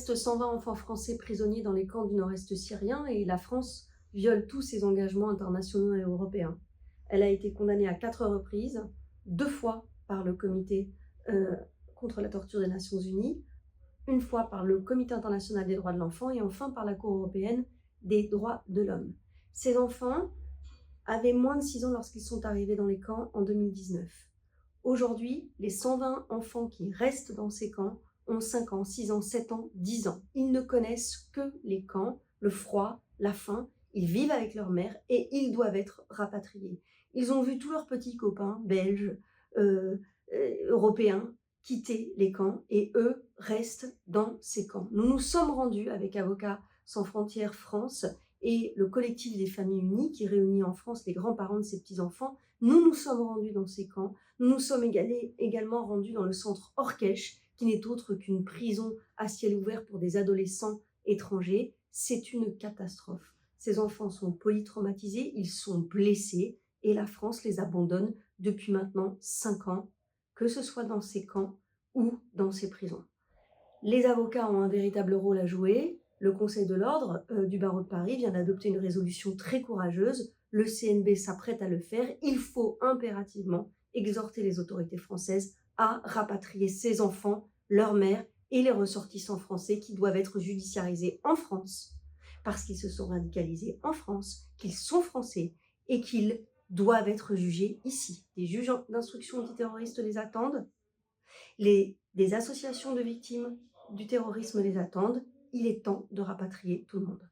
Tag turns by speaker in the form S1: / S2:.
S1: reste 120 enfants français prisonniers dans les camps du nord-est syrien et la France viole tous ses engagements internationaux et européens. Elle a été condamnée à 4 reprises, 2 fois par le Comité contre la torture des Nations Unies, une fois par le Comité international des droits de l'enfant et enfin par la Cour européenne des droits de l'homme. Ces enfants avaient moins de 6 ans lorsqu'ils sont arrivés dans les camps en 2019. Aujourd'hui, les 120 enfants qui restent dans ces camps ont 5 ans, 6 ans, 7 ans, 10 ans. Ils ne connaissent que les camps, le froid, la faim. Ils vivent avec leur mère et ils doivent être rapatriés. Ils ont vu tous leurs petits copains belges, européens, quitter les camps et eux restent dans ces camps. Nous nous sommes rendus avec Avocats sans frontières France et le collectif des familles unies qui réunit en France les grands-parents de ces petits-enfants. Nous nous sommes rendus dans ces camps. Nous nous sommes également rendus dans le centre Orkesh, qui n'est autre qu'une prison à ciel ouvert pour des adolescents étrangers. C'est une catastrophe. Ces enfants sont polytraumatisés, ils sont blessés et la France les abandonne depuis maintenant 5 ans, que ce soit dans ces camps ou dans ces prisons. Les avocats ont un véritable rôle à jouer. Le Conseil de l'ordre du barreau de Paris vient d'adopter une résolution très courageuse. Le CNB s'apprête à le faire. Il faut impérativement exhorter les autorités françaises à rapatrier ces enfants, leurs mères et les ressortissants français qui doivent être judiciarisés en France parce qu'ils se sont radicalisés en France, qu'ils sont français et qu'ils doivent être jugés ici. Des juges d'instruction antiterroristes les attendent, des associations de victimes du terrorisme les attendent. Il est temps de rapatrier tout le monde.